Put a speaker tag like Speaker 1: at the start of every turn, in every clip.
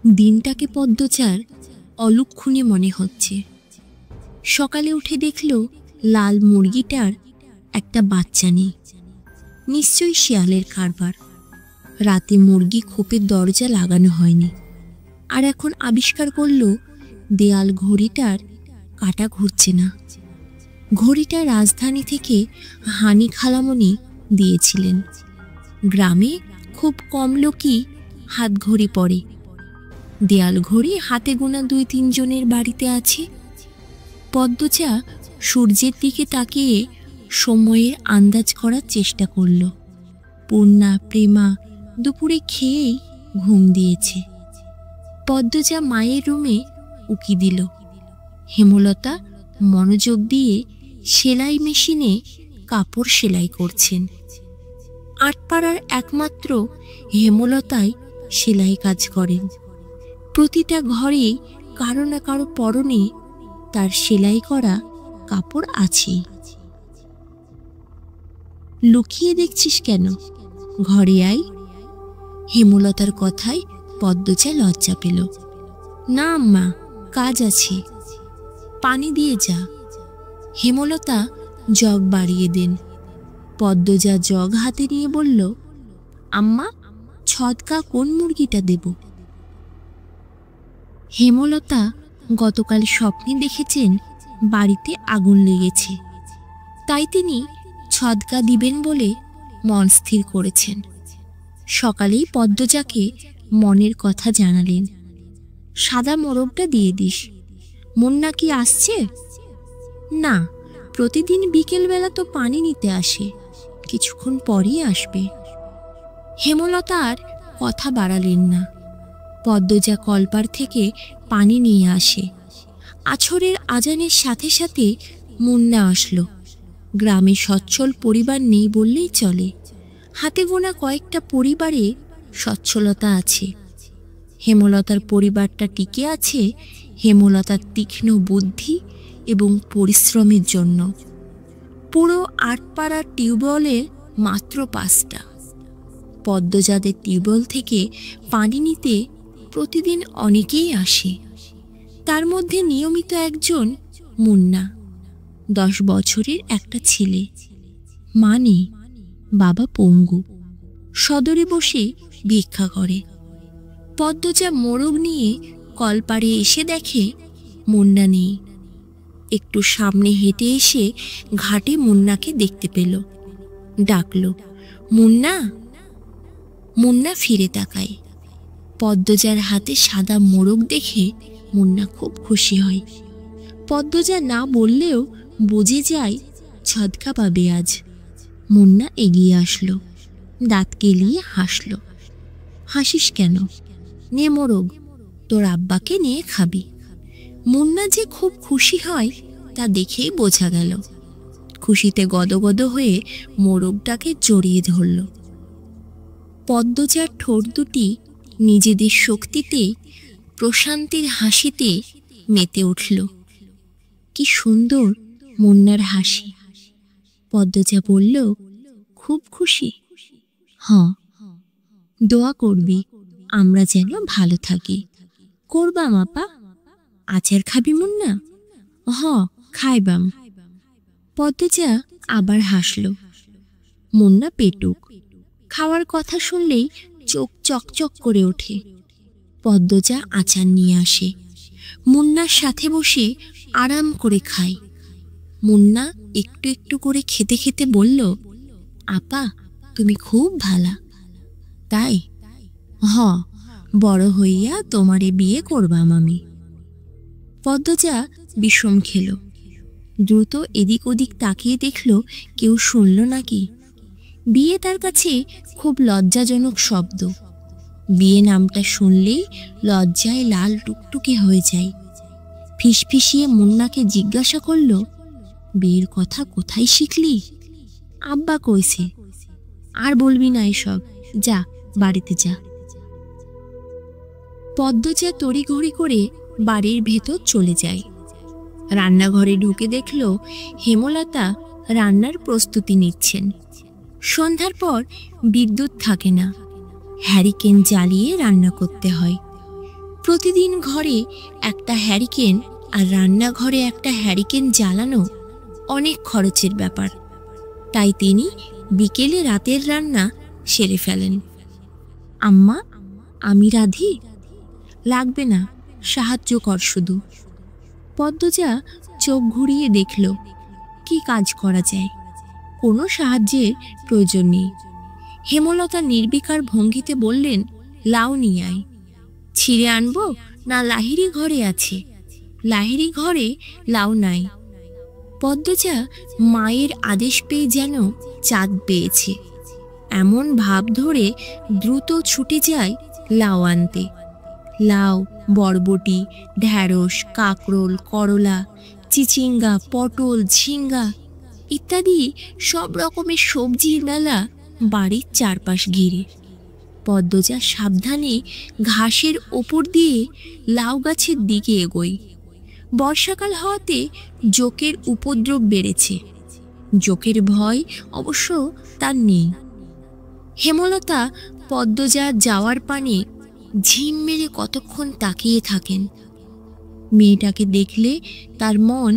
Speaker 1: দিনটাকে পদ্মচার অলক্ষণে মনে হচ্ছে। সকালে উঠে দেখল লাল মুরগিটার একটা বাচ্চা নেই। নিশ্চয়ই শিয়ালের কারবার। রাতে মুরগি খোপের দরজা লাগানো হয়নি। আর এখন আবিষ্কার করল দেয়াল ঘড়িটার কাঁটা ঘুরছে না। ঘড়িটা রাজধানী থেকে হানি খালামণি দিয়েছিলেন। গ্রামে খুব কম লোকই হাত ঘড়ি পরে। দেয়াল ঘড়ি হাতে গোনা 2-3 জনের বাড়িতে আছে। পদ্মচা সূর্যের দিকে তাকিয়ে সময়ের আন্দাজ করার চেষ্টা করল। পূর্ণা প্রেমা দুপুরে খেয়েই ঘুম দিয়েছে। পদ্মচা মায়ের রুমে উকি দিল। হেমলতা মনোযোগ দিয়ে সেলাই মেশিনে কাপড় সেলাই করছেন। আটপাড়ার একমাত্র হেমলতাই সেলাই কাজ করেন। প্রতিটা ঘরে কারো না কারো পরনে তার সেলাই করা কাপড় আছেই। লুকিয়ে দেখছিস কেন? ঘরে আয়। হেমলতার কথায় পদ্মচা লজ্জা পেল। না আম্মা, কাজ আছে। পানি দিয়ে যা। হেমলতা জগ বাড়িয়ে দেন। পদ্মজা জগ হাতে নিয়ে বলল, আম্মা, ছদকা কোন মুরগিটা দেব? হেমলতা গতকাল স্বপ্নে দেখেছেন বাড়িতে আগুন লেগেছে। তাই তিনি ছদকা দিবেন বলে মন স্থির করেছেন। সকালেই পদ্মজাকে মনের কথা জানালেন। সাদা মোরগটা দিয়ে দিস। মুন্না কি আসছে? না, প্রতিদিন বিকেলবেলা তো পানি নিতে আসে, কিছুক্ষণ পরই আসবে। হেমলতা আর কথা বাড়ালেন না। পদ্মজা কলপার থেকে পানি নিয়ে আসে। আছরের আজানের সাথে সাথে মুন্না আসলো। গ্রামে সচ্ছল পরিবার নেই বললেই চলে। হাতে গোনা কয়েকটা পরিবারে সচ্ছলতা আছে। হেমলতার পরিবারটা টিকে আছে হেমলতার তীক্ষ্ণ বুদ্ধি এবং পরিশ্রমের জন্য। পুরো আটপাড়ার টিউবওয়েলের মাত্র 5টা। পদ্মজাদের টিউবওয়েল থেকে পানি নিতে প্রতিদিন অনেকেই আসে। তার মধ্যে নিয়মিত একজন মুন্না। 10 বছরের একটা ছেলে। মা নেই, বাবা পঙ্গু। সদরে বসে ভিক্ষা করে। পদ্মজা মোরগ নিয়ে কলপাড়ে এসে দেখে মুন্না নেই। একটু সামনে হেঁটে এসে ঘাটে মুন্নাকে দেখতে পেল। ডাকল, মুন্না। মুন্না ফিরে তাকায়। পদ্মজার হাতে সাদা মোরগ দেখে মুন্না খুব খুশি হয়। পদ্মজা না বললেও বুঝে যায় ছদকা পাবে আজ। মুন্না এগিয়ে আসলো, দাঁত কেলিয়ে হাসল। হাসিস কেন? নে মোরগ, তোর আব্বাকে নিয়ে খাবি। মুন্না যে খুব খুশি হয় তা দেখেই বোঝা গেল। খুশিতে গদগদ হয়ে মোরগটাকে জড়িয়ে ধরল। পদ্মজার ঠোঁট দুটি নিজেদের শক্তিতে, প্রশান্তির হাসিতে মেতে উঠল। কি সুন্দর মুন্নার হাসি। পদ্মজা বলল, খুব খুশি? হ্যাঁ। দোয়া করবি আমরা যেন ভালো থাকি। করবাম আপা। আচার খাবি মুন্না? হ, খাইবাম। পদ্মজা আবার হাসল। মুন্না পেটুক, খাওয়ার কথা শুনলেই চোখ চকচক করে ওঠে। পদ্মজা আচার নিয়ে আসে। মুন্নার সাথে বসে আরাম করে খায়। মুন্না একটু একটু করে খেতে খেতে বলল, আপা, তুমি খুব ভালা। তাই? হ, বড় হইয়া তোমারে বিয়ে করবাম আমি। পদ্মজা বিষম খেল। দ্রুত এদিক ওদিক তাকিয়ে দেখল কেউ শুনল নাকি। বিয়ে তার কাছে খুব লজ্জাজনক শব্দ। বিয়ে নামটা শুনলেই লজ্জায় লাল টুকটুকে হয়ে যায়। ফিসফিসিয়ে মুন্নাকে জিজ্ঞাসা করল, বিয়ের কথা কোথায় শিখলি? আব্বা কইছে। আর বলবি না এসব, যা বাড়িতে যা। পদ্মজা তড়িঘড়ি করে বাড়ির ভেতর চলে যায়। রান্নাঘরে ঢুকে দেখল হেমলতা রান্নার প্রস্তুতি নিচ্ছেন। সন্ধ্যার পর বিদ্যুৎ থাকে না। হ্যারিকেন জ্বালিয়ে রান্না করতে হয়। প্রতিদিন ঘরে একটা হ্যারিকেন আর রান্নাঘরে একটা হ্যারিকেন জ্বালানো অনেক খরচের ব্যাপার। তাই তিনি বিকেলে রাতের রান্না সেরে ফেলেন। আম্মা, আমি রাঁধি? লাগবে না, সাহায্য কর শুধু। পদ্মজা চোখ ঘুরিয়ে দেখল কি কাজ করা যায়। কোনো সাহায্যের প্রয়োজন নেই। হেমলতা নির্বিকার ভঙ্গিতে বললেন, লাউ নিয়ে আয়। ছিঁড়ে আনবো না লাহিড়ি ঘরে আছে? লাহিড়ি ঘরে লাউ নাই। পদ্মজা মায়ের আদেশ পেয়ে যেন চাঁদ পেয়েছে এমন ভাব ধরে দ্রুত ছুটে যায় লাউ আনতে। লাউ, বরবটি, ঢ্যাঁড়স, কাঁকরোল, করলা, চিচিঙ্গা, পটল, ঝিঙ্গা ইত্যাদি সব রকমের সবজির মেলা বাড়ির চারপাশ ঘিরে। পদ্মজা সাবধানে ঘাসের ওপর দিয়ে লাউ গাছের দিকে এগোয়। বর্ষাকাল হওয়াতে জোকের উপদ্রব বেড়েছে। জোকের ভয় অবশ্য তার নেই। হেমলতা পদ্মজার যাওয়ার পানে ঝিম মেরে কতক্ষণ তাকিয়ে থাকেন। মেয়েটাকে দেখলে তার মন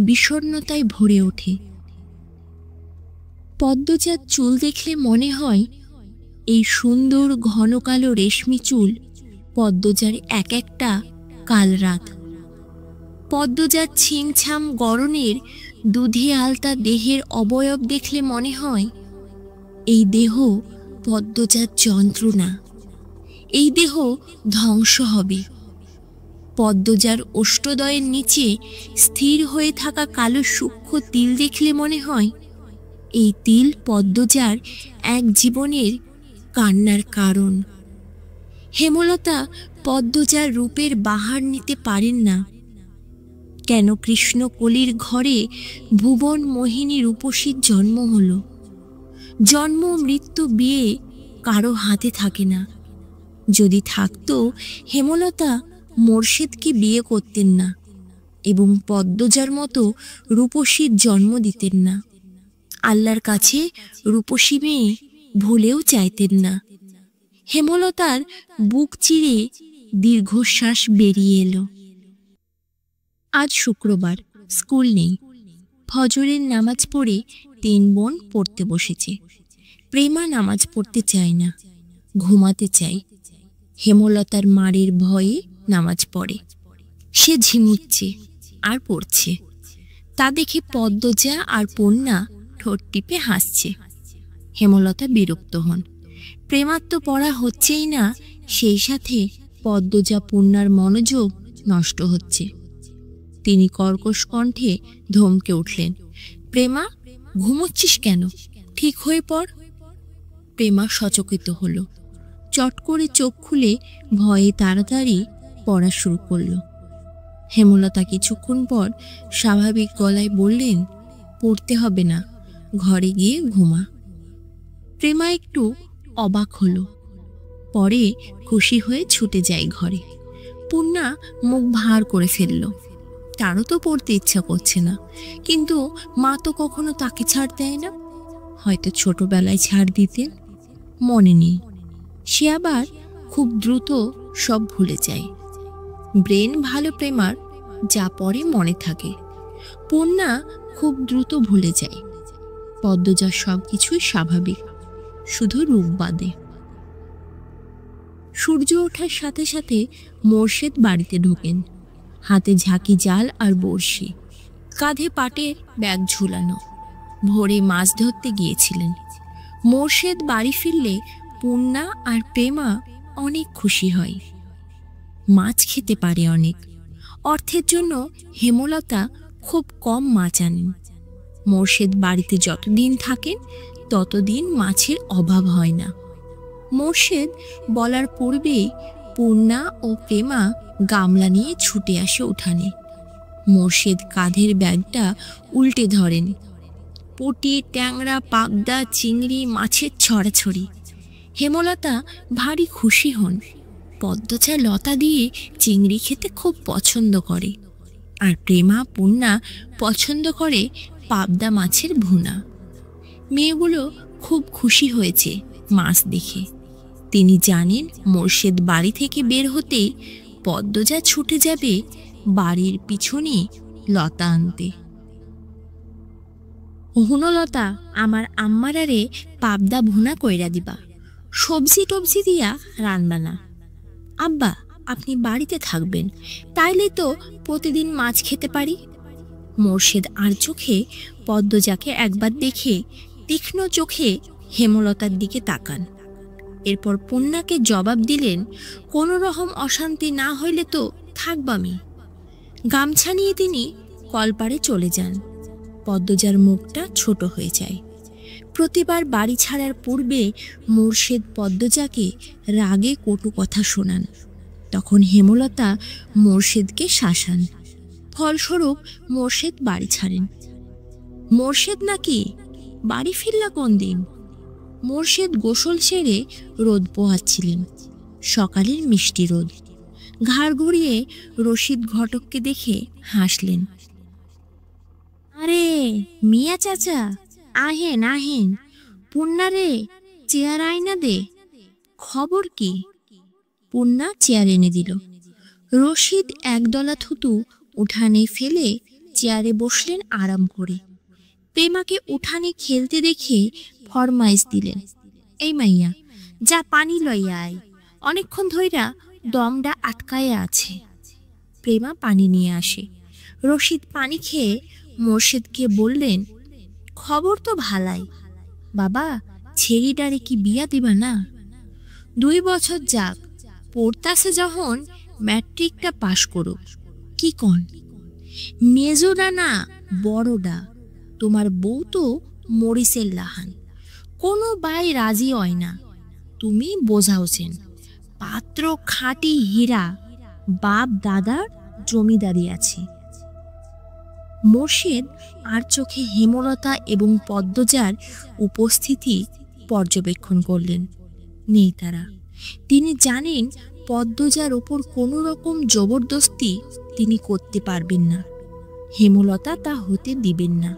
Speaker 1: বিষণ্ণতায় ভরে ওঠে। পদ্মজার চুল দেখলে মনে হয় এই সুন্দর ঘন কালো রেশমি চুল পদ্মজার এক একটা কাল রাত। পদ্মজার ছিমছাম গড়নের দুধে আলতা দেহের অবয়ব দেখলে মনে হয় এই দেহ পদ্মজার যন্ত্রণা, এই দেহ ধ্বংস হবে। পদ্মজার ওষ্ঠদয়ের নিচে স্থির হয়ে থাকা কালো সূক্ষ্ম তিল দেখলে মনে হয় এই তিল পদ্মজার এক জীবনের কান্নার কারণ। হেমলতা পদ্মজার রূপের বাহার নিতে পারেন না। কেন কৃষ্ণকলির ঘরে ভুবন মোহিনী রূপসীর জন্ম হলো? জন্ম, মৃত্যু, বিয়ে কারো হাতে থাকে না। যদি থাকতো, হেমলতা মোর্শেদকে বিয়ে করতেন না এবং পদ্মজার মতো রূপসীর জন্ম দিতেন না। আল্লাহর কাছে রূপসী মেয়ে ভুলেও চাইতেন না। হেমলতার বুক চিরে দীর্ঘশ্বাস বেরিয়ে এলো। আজ শুক্রবার, স্কুল নেই। ফজরের নামাজ পড়ে 3 বোন পড়তে বসেছে। প্রেমা নামাজ পড়তে চায় না, ঘুমাতে চায়। হেমলতার মারের ভয়ে নামাজ পড়ে। সে ঝিমুচ্ছে আর পড়ছে। তা দেখে পদ্মজা আর পূর্ণা ঠোঁট টিপে হাসছে। হেমলতা বিরক্ত হন। প্রেমার তো পড়া হচ্ছেই না, সেই সাথে পদ্মজা পূর্ণার মনোযোগ নষ্ট হচ্ছে। তিনি কর্কশ কণ্ঠে ধমকে উঠলেন, প্রেমা, ঘুমোচ্ছিস কেন? ঠিক হয়ে পড়। প্রেমা সচকিত হলো। চট করে চোখ খুলে ভয়ে তাড়াতাড়ি পড়া শুরু করল। হেমলতা কিছুক্ষণ পর স্বাভাবিক গলায় বললেন, পড়তে হবে না, ঘরে গিয়ে ঘুমা। প্রেমা একটু অবাক হলো, পরে খুশি হয়ে ছুটে যায় ঘরে। পূর্ণা মুখ ভার করে ফেলল। তারও তো পড়তে ইচ্ছা করছে না, কিন্তু মা তো কখনো তাকে ছাড় দেয় না। হয়তো ছোটবেলায় ছাড় দিতেন, মনে নেই। সে আবার খুব দ্রুত সব ভুলে যায়। ব্রেন ভালো প্রেমার, যা পড়ে মনে থাকে। পূর্ণা খুব দ্রুত ভুলে যায়। পদ্মজার সব কিছুই স্বাভাবিক, শুধু রূপ বাদে। সূর্য ওঠার সাথে সাথে মোর্শেদ বাড়িতে ঢোকেন। হাতে ঝাঁকি জাল আর বড়শি, কাঁধে পাটের ব্যাগ ঝুলানো। ভোরে মাছ ধরতে গিয়েছিলেন। মোর্শেদ বাড়ি ফিরলে পূর্ণা আর প্রেমা অনেক খুশি হয়। মাছ খেতে পারে অনেক। অর্থের জন্য হেমলতা খুব কম মাছ আনেন। মোর্শেদ বাড়িতে যতদিন থাকেন ততদিন মাছের অভাব হয় না। মোর্শেদ বলার পূর্বেই পূর্ণা ও প্রেমা গামলা নিয়ে ছুটে আসে উঠানে। মোর্শেদ কাঁধের ব্যাগটা উল্টে ধরেন। পুঁটি, ট্যাংরা, পাবদা, চিংড়ি, মাছের ছড়াছড়ি। হেমলতা ভারী খুশি হন। পদ্মজা লতা দিয়ে চিংড়ি খেতে খুব পছন্দ করে, আর প্রেমা, পূর্ণা পছন্দ করে পাবদা মাছের ভুনা। মেয়েগুলো খুব খুশি হয়েছে মাছ দেখে। তিনি জানেন মোর্শেদ বাড়ি থেকে বের হতেই পদ্মজা ছুটে যাবে বাড়ির পিছনে লতা আনতে। হুনলতা, আমার আম্মারারে পাবদা ভুনা কইরা দিবা, সবজি টবজি দিয়া রান্না না। আব্বা, আপনি বাড়িতে থাকবেন, তাইলে তো প্রতিদিন মাছ খেতে পারি। মোর্শেদ আর চোখে পদ্মজাকে একবার দেখে তীক্ষ্ণ চোখে হেমলতার দিকে তাকান। এরপর পূর্ণাকে জবাব দিলেন, কোনো রকম অশান্তি না হইলে তো থাকবামি। গামছা নিয়ে তিনি কলপাড়ে চলে যান। পদ্মজার মুখটা ছোট হয়ে যায়। প্রতিবার বাড়ি ছাড়ার পূর্বে মোর্শেদ পদ্মজাকে রাগে কটু কথা শোনান। তখন হেমলতা মোর্শেদকে শাসান। ফলস্বরূপ মোর্শেদ বাড়ি ছাড়েন। মোর্শেদ নাকি বাড়ি ফিরলা কোন দিন? মোর্শেদ গোসল সেরে রোদ পোহাচ্ছিলেন, সকালের মিষ্টি রোদ। ঘাড় ঘুরিয়ে রশিদ ঘটককে দেখে হাসলেন। আরে মিয়া চাচা, আহেন আহেন, পূর্ণারে চেয়ার আইনা দে। খবর কি? পূর্ণা চেয়ার এনে দিল। রশিদ একদলা থুতু উঠানে ফেলে চেয়ারে বসলেন আরাম করে। প্রেমাকে উঠানে খেলতে দেখে ফরমাইশ দিলেন, এই মাইয়া, যা পানি লইয়া আয়, অনেকক্ষণ ধইরা দমটা আটকায়া আছে। প্রেমা পানি নিয়ে আসে। রশিদ পানি খেয়ে মোর্শেদকে বললেন, খবর তো ভালাই, বাবা ছেড়িডারে কি বিয়া দিবা না? 2 বছর যাক, পড়তাছে যখন ম্যাট্রিকটা পাশ করুক। কি কন? মেজোডা না বড়ডা, তোমার বউ তো মরিচের লাহান, কোনো বাই রাজি হয় না। তুমি বোঝাওছেন, পাত্র খাঁটি হীরা, বাপ দাদার জমিদারি আছে। মোর্শেদ আর চোখে হেমলতা এবং পদ্মজার উপস্থিতি পর্যবেক্ষণ করলেন। নেই তারা। তিনি জানেন পদ্মজার ওপর কোনো রকম জবরদস্তি তিনি করতে পারবেন না। হেমলতা তা হতে দিবেন না।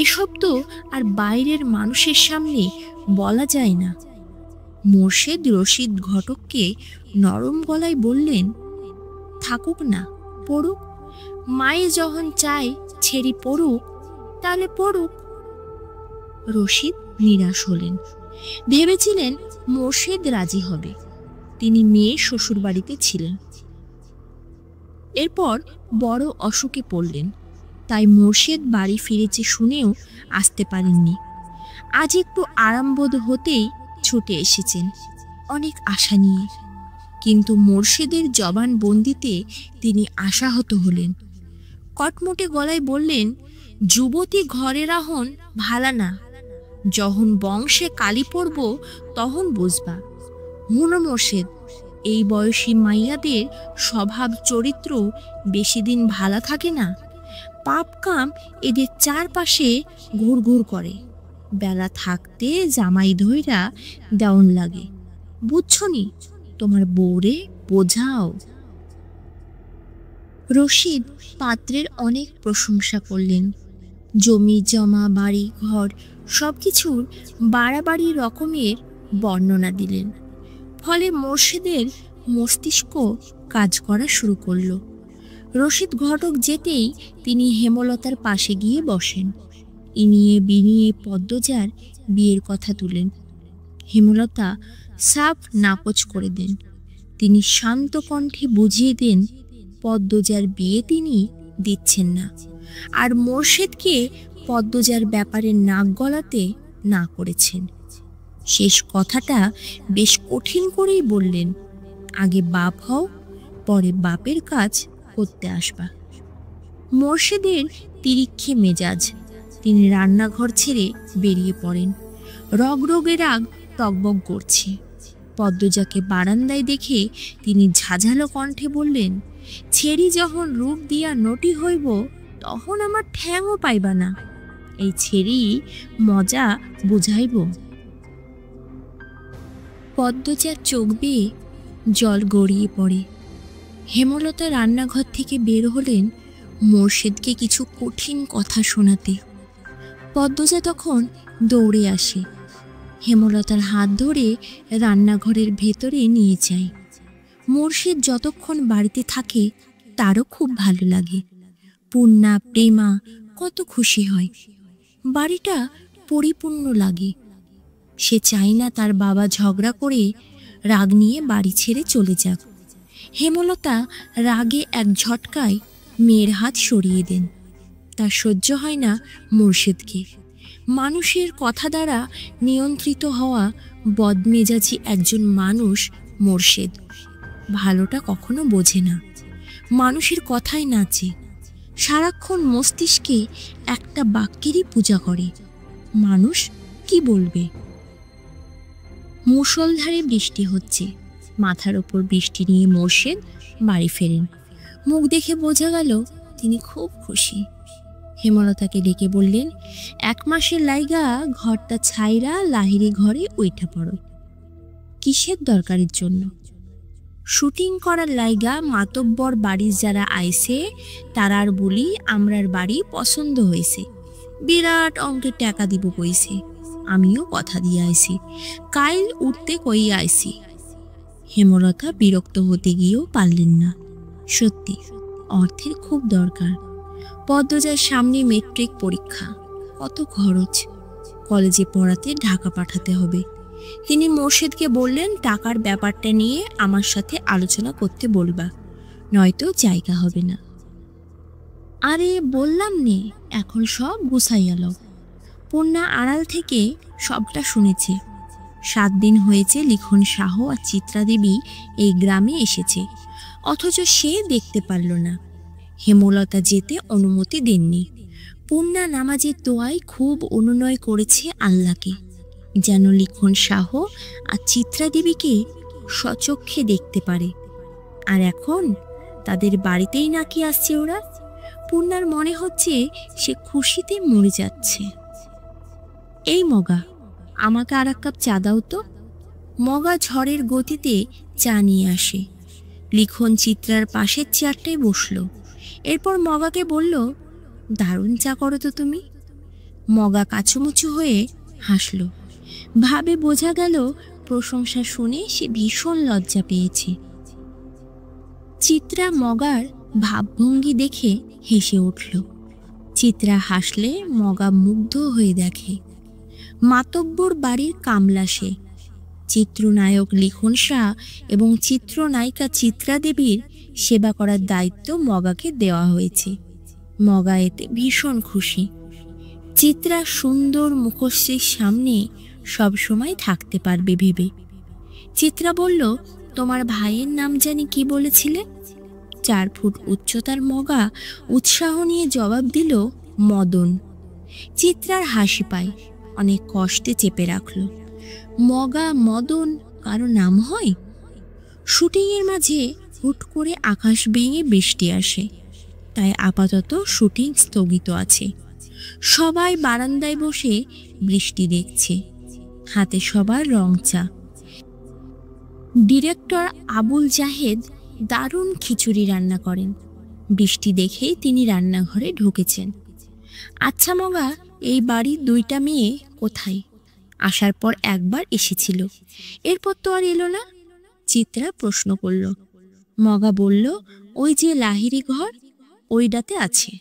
Speaker 1: এসব তো আর বাইরের মানুষের সামনে বলা যায় না। মোর্শেদ রশিদ ঘটককে নরম গলায় বললেন, থাকুক না, পড়ুক। মায়ে যখন চায় ছেড়ি পড়ুক, তাহলে পড়ুক। রশিদ নিরাশ হলেন। ভেবেছিলেন মোর্শেদ রাজি হবে। তিনি মেয়ে শ্বশুর বাড়িতে ছিলেন। এরপর বড় অসুখে পড়লেন, তাই মোর্শেদ বাড়ি ফিরেছে শুনেও আসতে পারেননি। আজ একটু আরামবোধ হতেই ছুটে এসেছেন, অনেক আশা নিয়ে। কিন্তু মোর্শেদের জবানবন্দিতে তিনি আশাহত হলেন। কটমটে গলায় বললেন, যুবতী ঘরে রাহন ভালা না, যখন বংশে কালি পড়ব তখন বুঝবা। হুনো মোর্শেদ, এই বয়সী মাইয়াদের স্বভাব চরিত্র বেশি দিন ভালা থাকে না। পাপ কাম এদের চারপাশে ঘুরঘুর করে। বেলা থাকতে জামাই ধইরা দেওন লাগে। বুঝছনি? তোমার বউরে বোঝাও। রশিদ পাত্রের অনেক প্রশংসা করলেন। জমি জমা, বাড়ি ঘর সবকিছুর বাড়াবাড়ি রকমের বর্ণনা দিলেন। ফলে মোর্শেদের মস্তিষ্ক কাজ করা শুরু করল। রশিদ ঘটক যেতেই তিনি হেমলতার পাশে গিয়ে বসেন। ইনিয়ে বিনিয়ে পদ্মজার বিয়ের কথা তুলেন। হেমলতা সাফ নাকচ করে দেন। তিনি শান্ত কণ্ঠে বুঝিয়ে দেন, পদ্মজার বিয়ে তিনি দিচ্ছেন না, আর মোর্শেদকে পদ্মজার ব্যাপারে নাক গলাতে না করেছেন। শেষ কথাটা বেশ কঠিন করেই বললেন, আগে বাপ হও, পরে বাপের কাজ করতে আসবা। মোর্শেদের তিরিক্ষে মেজাজ। তিনি রান্নাঘর ছেড়ে বেরিয়ে পড়েন। রগরগে রাগ টগবগ করছে। পদ্মজাকে বারান্দায় দেখে তিনি ঝাঝালো কণ্ঠে বললেন, ছেড়ি যখন রূপ দিয়া নটি হইব, তখন আমার ঠ্যাংও পাইবা না। এই ছেড়ি মজা বুঝাইব। পদ্মজার চোখ বেয়ে জল গড়িয়ে পড়ে। হেমলতা রান্নাঘর থেকে বের হলেন মোর্শেদকে কিছু কঠিন কথা শোনাতে। পদ্মজা তখন দৌড়ে আসে, হেমলতার হাত ধরে রান্নাঘরের ভেতরে নিয়ে যায়। মোর্শেদ যতক্ষণ বাড়িতে থাকে তারও খুব ভালো লাগে। পূর্ণা, প্রেমা কত খুশি হয়। বাড়িটা পরিপূর্ণ লাগে। সে চায় না তার বাবা ঝগড়া করে রাগ নিয়ে বাড়ি ছেড়ে চলে যাক। হেমলতা রাগে এক ঝটকায় মেয়ের হাত সরিয়ে দেন। তার সহ্য হয় না মোর্শেদকে। মানুষের কথা দ্বারা নিয়ন্ত্রিত হওয়া বদমেজাজি একজন মানুষ মোর্শেদ। ভালোটা কখনো বোঝে না, মানুষের কথায় নাচে, সারাক্ষণ মস্তিষ্কে একটা বাক্যেরই পূজা করে, মানুষ কি বলবে। মুষলধারে বৃষ্টি হচ্ছে। মাথার ওপর বৃষ্টি নিয়ে মোর্শেদ বাড়ি ফেরেন। মুখ দেখে বোঝা গেল তিনি খুব খুশি। হেমলতাকে ডেকে বললেন, 1 মাসের লাইগা ঘরটা ছাইরা লাহিড়ি ঘরে উইঠা পড়ো। কিসের দরকারের জন্য? শুটিং করার লাইগা মাতব্বর বাড়ির যারা আইছে তারার বলি আমরার বাড়ি পছন্দ হয়েছে, বিরাট অঙ্কের টাকা দিব কইছে। আমিও কথা দিয়ে আইছি, কাইল উঠতে কই আইছি। হেমলতা বিরক্ত হতে গিয়েও পারলেন না। সত্যি অর্থের খুব দরকার। পদ্মজার সামনে মেট্রিক পরীক্ষা, কত খরচ। কলেজে পড়াতে ঢাকা পাঠাতে হবে। তিনি মোর্শেদকে বললেন, টাকার ব্যাপারটা নিয়ে আমার সাথে আলোচনা করতে বলবা, নয়তো জায়গা হবে না। আরে বললাম নে, এখন সব গুছাইয়া লও। পূর্ণা আড়াল থেকে সবটা শুনেছে। 7 দিন হয়েছে লিখন শাহ আর চিত্রা দেবী এই গ্রামে এসেছে, অথচ সে দেখতে পারল না। হেমলতা যেতে অনুমতি দেননি। পূর্ণা নামাজের দোয়ায় খুব অনুনয় করেছে আল্লাহকে, যেন লিখন শাহ আর চিত্রা দেবীকে স্বচক্ষে দেখতে পারে। আর এখন তাদের বাড়িতেই নাকি আসছে ওরা। পূর্ণার মনে হচ্ছে সে খুশিতে মরে যাচ্ছে। এই মগা, আমাকে আর 1 কাপ চা দাও তো। মগা ঝড়ের গতিতে চা নিয়ে আসে। লিখন চিত্রার পাশের চেয়ারটায় বসল। এরপর মগাকে বলল, দারুণ চা করো তো তুমি। মগা কাচুমুচু হয়ে হাসল। ভাবে বোঝা গেল প্রশংসা শুনে সে ভীষণ লজ্জা পেয়েছে। চিত্রা মগার ভাবভঙ্গি দেখে হেসে উঠল। চিত্রা হাসলে মগা মুগ্ধ হয়ে দেখে। মাতব্বর বাড়ির কামলা সে। চিত্রনায়ক লিখন শাহ এবং চিত্রনায়িকা চিত্রা দেবীর সেবা করার দায়িত্ব মগাকে দেওয়া হয়েছে। মগা এতে ভীষণ খুশি। চিত্রা সুন্দর মুখশ্রীর সামনে সবসময় থাকতে পারবে ভেবে। চিত্রা বলল, তোমার ভাইয়ের নাম জানি কি বলেছিলে? 4 ফুট উচ্চতার মগা উৎসাহ নিয়ে জবাব দিল, মদন। চিত্রার হাসি পায়, অনেক কষ্টে চেপে রাখল। মগা মদন কারো নাম হয়? শুটিংয়ের মাঝে হুট করে আকাশ ভেঙে বৃষ্টি আসে, তাই আপাতত শুটিং স্থগিত আছে। সবাই বারান্দায় বসে বৃষ্টি দেখছে, হাতে সবার রং চা। ডিরেক্টর আবুল জাহেদ দারুণ খিচুড়ি রান্না করেন। বৃষ্টি দেখেই তিনি রান্নাঘরে ঢুকেছেন। আচ্ছা মগা, এই বাড়ির 2টা মেয়ে কোথায়? আসার পর একবার এসেছিল, এরপর তো আর এলো না। চিত্রা প্রশ্ন করল। মগা বলল, ওই যে লাহিড়ি ঘর, ওইটাতে আছে।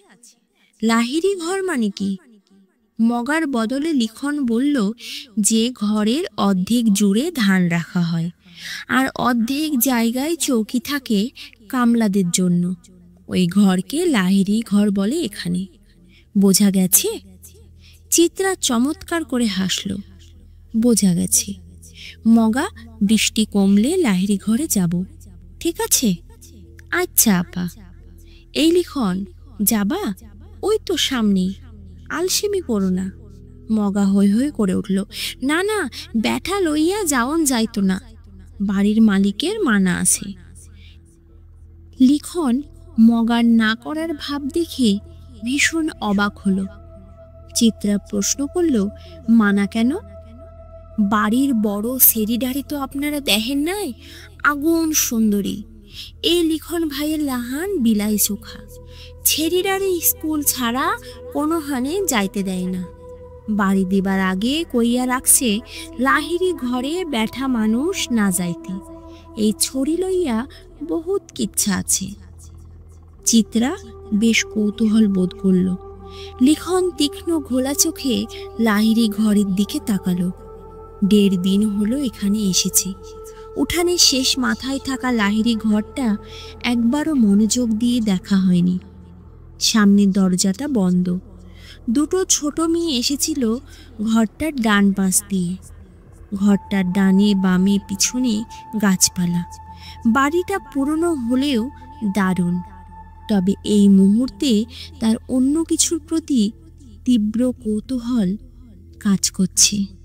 Speaker 1: লাহিড়ি ঘর মানে কি? মগার বদলে লিখন বলল, যে ঘরের অর্ধেক জুড়ে ধান রাখা হয় আর অর্ধেক জায়গায় চৌকি থাকে কামলাদের জন্য, ওই ঘরকে লাহিড়ি ঘর বলে এখানে। বোঝা গেছে? চিত্রা চমৎকার করে হাসল। বোঝা গেছে। মগা, বৃষ্টি কমলে লাহিড়ি ঘরে যাব, ঠিক আছে? আচ্ছা আপা। এই লিখন, যাবা? ওই তো সামনেই, আলসেমি করো না। মগা হৈ হৈ করে উঠল, না না, ব্যাটা লইয়া যাওন যাইতো না, বাড়ির মালিকের মানা আছে। লিখন মগার না করার ভাব দেখে ভীষণ অবাক হলো। চিত্রা প্রশ্ন করল, মানা কেন? বাড়ির বড় সেরিডারি তো আপনারা দেখেন নাই, আগুন সুন্দরী। এই লিখন ভাইয়ের লাহান বিলাই চোখা, ছেড়িডারি স্কুল ছাড়া কোনো হানে যাইতে দেয় না। বাড়ি দিবার আগে কইয়া রাখছে লাহিড়ি ঘরে ব্যাঠা মানুষ না যাইতে। এই ছড়ি লইয়া বহুত কিচ্ছা আছে। চিত্রা বেশ কৌতূহল বোধ করল। লিখন তীক্ষ্ণ ঘোলা চোখে লাহিড়ী ঘরের দিকে তাকালো। 1.5 দিন হলো এখানে এসেছি। উঠানের শেষ মাথায় থাকা লাহিড়ী ঘরটা একবারও মনোযোগ দিয়ে দেখা হয়নি। সামনের দরজাটা বন্ধ। 2টো ছোট মেয়ে এসেছিল ঘরটার ডান পাশ দিয়ে। ঘরটার ডানে বামে পিছনে গাছপালা। বাড়িটা পুরনো হলেও দারুণ। তবে এই মুহূর্তে তার অন্য কিছুর প্রতি তীব্র কৌতূহল কাজ করছে।